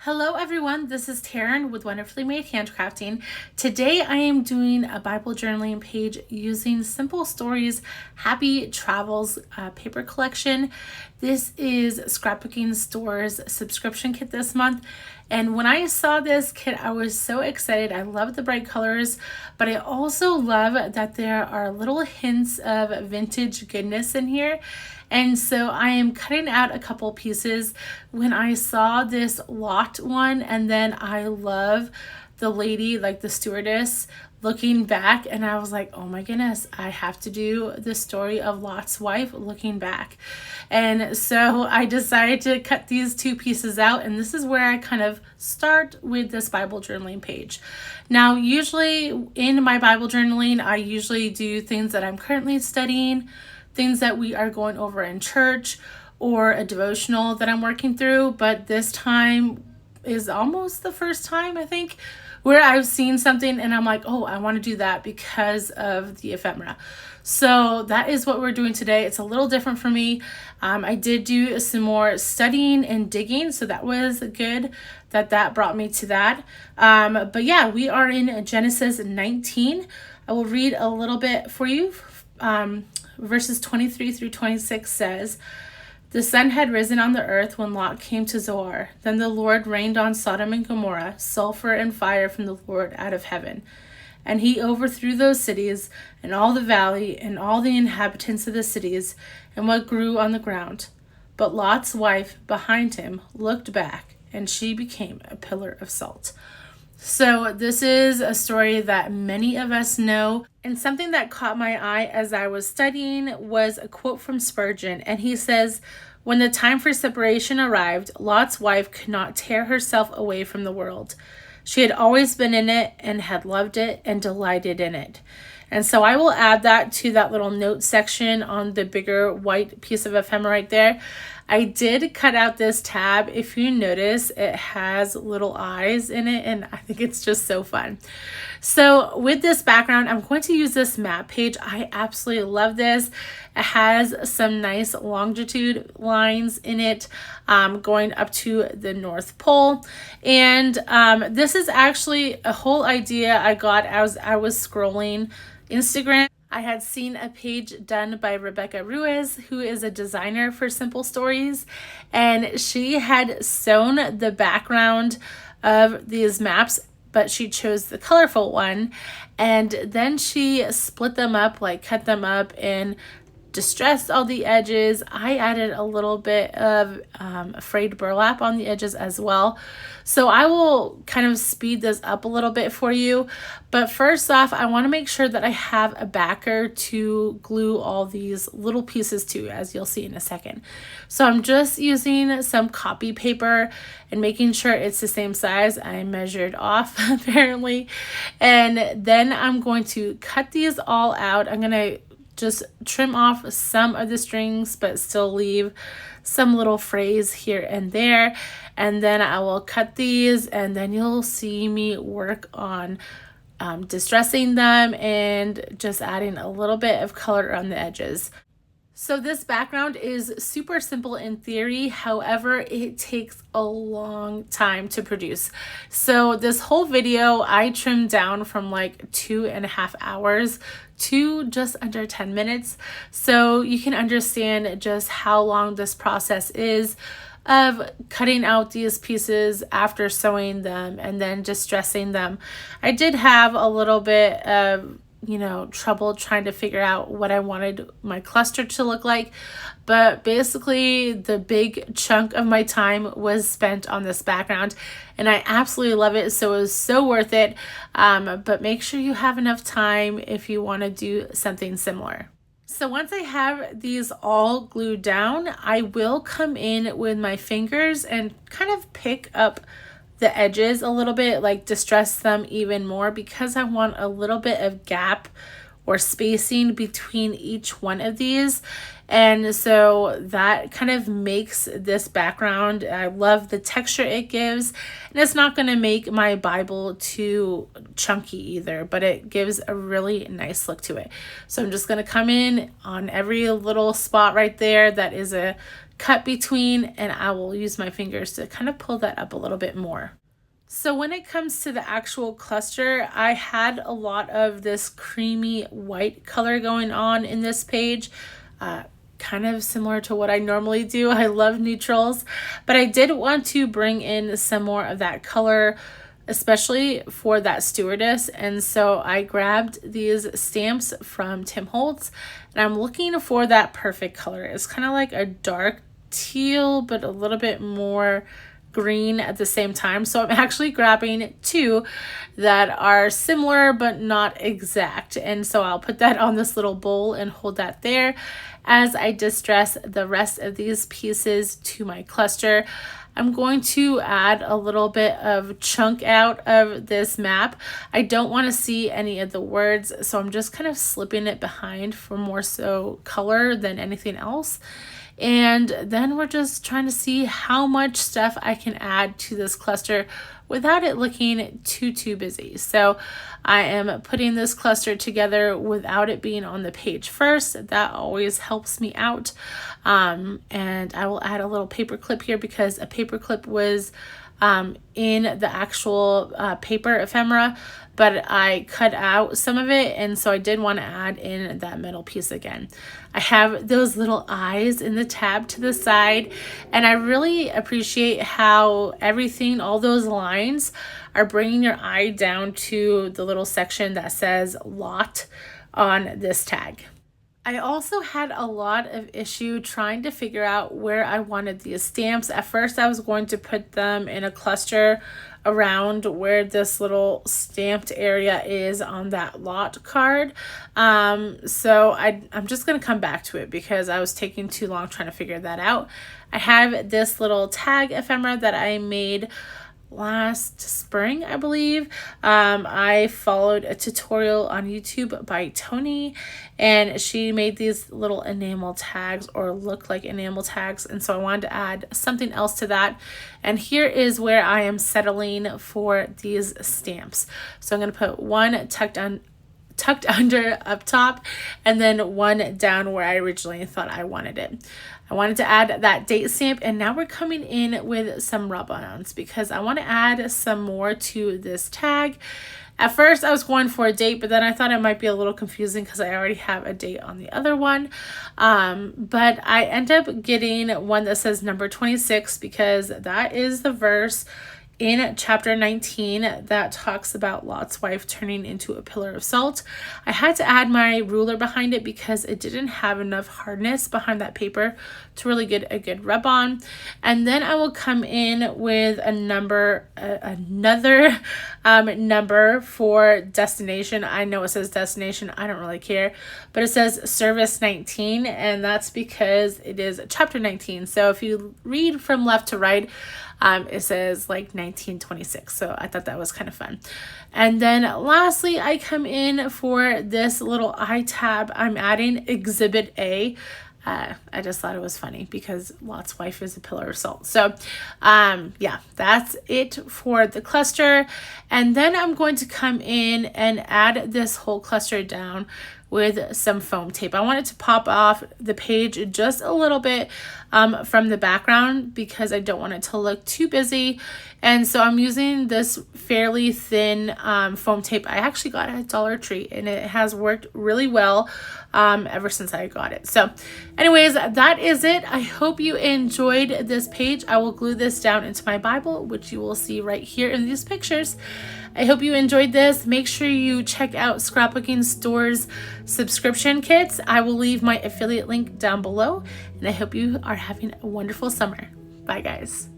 Hello everyone, this is Taryn with Wonderfully Made Handcrafting. Today I am doing a Bible journaling page using Simple Stories Happy Travels paper collection. This is Scrapbooking Store's subscription kit this month. And when I saw this kit, I was so excited. I love the bright colors, but I also love that there are little hints of vintage goodness in here. And so I am cutting out a couple pieces when I saw this Lot one, and then I love the lady, like the stewardess, looking back, and I was like, oh my goodness, I have to do the story of Lot's wife looking back. And so I decided to cut these two pieces out, and this is where I kind of start with this Bible journaling page. Now, usually in my Bible journaling, I usually do things that I'm currently studying, things that we are going over in church, or a devotional that I'm working through. But this time is almost the first time, I think, where I've seen something and I'm like, oh, I want to do that because of the ephemera. So that is what we're doing today. It's a little different for me. I did do some more studying and digging, so that was good that brought me to that. But yeah, we are in Genesis 19. I will read a little bit for you. Verses 23 through 26 says, "The sun had risen on the earth when Lot came to Zoar. Then the Lord rained on Sodom and Gomorrah sulfur and fire from the Lord out of heaven. And he overthrew those cities, and all the valley, and all the inhabitants of the cities, and what grew on the ground. But Lot's wife behind him looked back, and she became a pillar of salt." So this is a story that many of us know, and something that caught my eye as I was studying was a quote from Spurgeon, and he says, "When the time for separation arrived, Lot's wife could not tear herself away from the world. She had always been in it and had loved it and delighted in it." And so I will add that to that little note section on the bigger white piece of ephemera right there. I did cut out this tab. If you notice, it has little eyes in it, and I think it's just so fun. So with this background, I'm going to use this map page. I absolutely love this. It has some nice longitude lines in it, going up to the North Pole. And this is actually a whole idea I got as I was scrolling Instagram. I had seen a page done by Rebeca Ruiz, who is a designer for Simple Stories, and she had sewn the background of these maps, but she chose the colorful one, and then she split them up, like cut them up and distressed all the edges. I added a little bit of frayed burlap on the edges as well. So I will kind of speed this up a little bit for you. But first off, I want to make sure that I have a backer to glue all these little pieces to, as you'll see in a second. So I'm just using some copy paper and making sure it's the same size. I measured off apparently. And then I'm going to cut these all out. I'm going to just trim off some of the strings, but still leave some little frays here and there. And then I will cut these, and then you'll see me work on distressing them and just adding a little bit of color on the edges. So this background is super simple in theory, however, it takes a long time to produce. So this whole video I trimmed down from like 2.5 hours to just under 10 minutes. So you can understand just how long this process is of cutting out these pieces after sewing them and then distressing them. I did have a little bit of trouble trying to figure out what I wanted my cluster to look like. But basically the big chunk of my time was spent on this background, and I absolutely love it. So it was so worth it. But make sure you have enough time if you want to do something similar. So once I have these all glued down, I will come in with my fingers and kind of pick up the edges a little bit, like distress them even more, because I want a little bit of gap or spacing between each one of these. And so that kind of makes this background. I love the texture it gives, and it's not going to make my Bible too chunky either, but it gives a really nice look to it. So I'm just going to come in on every little spot right there that is a cut between, and I will use my fingers to kind of pull that up a little bit more. So when it comes to the actual cluster, I had a lot of this creamy white color going on in this page. Kind of similar to what I normally do. I love neutrals, but I did want to bring in some more of that color, especially for that stewardess. And so I grabbed these stamps from Tim Holtz, and I'm looking for that perfect color. It's kind of like a dark teal, but a little bit more green at the same time. So I'm actually grabbing two that are similar but not exact, and so I'll put that on this little bowl and hold that there as I distress the rest of these pieces to my cluster. I'm going to add a little bit of chunk out of this map. I don't want to see any of the words, so I'm just kind of slipping it behind for more so color than anything else. And then we're just trying to see how much stuff I can add to this cluster without it looking too busy. So I am putting this cluster together without it being on the page first. That always helps me out. And I will add a little paper clip here because a paper clip was in the actual paper ephemera, but I cut out some of it, and so I did want to add in that middle piece again. I have those little eyes in the tab to the side, and I really appreciate how everything, all those lines, are bringing your eye down to the little section that says lot on this tag. I also had a lot of issue trying to figure out where I wanted these stamps. At first, I was going to put them in a cluster around where this little stamped area is on that lot card. So I'm just going to come back to it because I was taking too long trying to figure that out. I have this little tag ephemera that I made last spring, I believe. I followed a tutorial on YouTube by Tony, and she made these little enamel tags, or look like enamel tags, and so I wanted to add something else to that. And here is where I am settling for these stamps. So I'm going to put one tucked under up top, and then one down where I originally thought I wanted it. I wanted to add that date stamp, and now we're coming in with some rub-ons because I want to add some more to this tag. At first I was going for a date, but then I thought it might be a little confusing because I already have a date on the other one. But I end up getting one that says number 26 because that is the verse in chapter 19 that talks about Lot's wife turning into a pillar of salt. I had to add my ruler behind it because it didn't have enough hardness behind that paper to really get a good rub on. And then I will come in with a number, another number for destination. I know it says destination, I don't really care, but it says service 19, and that's because it is chapter 19. So if you read from left to right, it says like 1926. So I thought that was kind of fun. And then lastly, I come in for this little eye tab. I'm adding Exhibit A. I just thought it was funny because Lot's wife is a pillar of salt. So yeah, that's it for the cluster. And then I'm going to come in and add this whole cluster down with some foam tape. I wanted to pop off the page just a little bit from the background because I don't want it to look too busy. And so I'm using this fairly thin foam tape. I actually got it at Dollar Tree, and it has worked really well ever since I got it. So anyways, that is it. I hope you enjoyed this page. I will glue this down into my Bible, which you will see right here in these pictures. I hope you enjoyed this. Make sure you check out Scrapbooking Store's subscription kits. I will leave my affiliate link down below, and I hope you are having a wonderful summer. Bye, guys.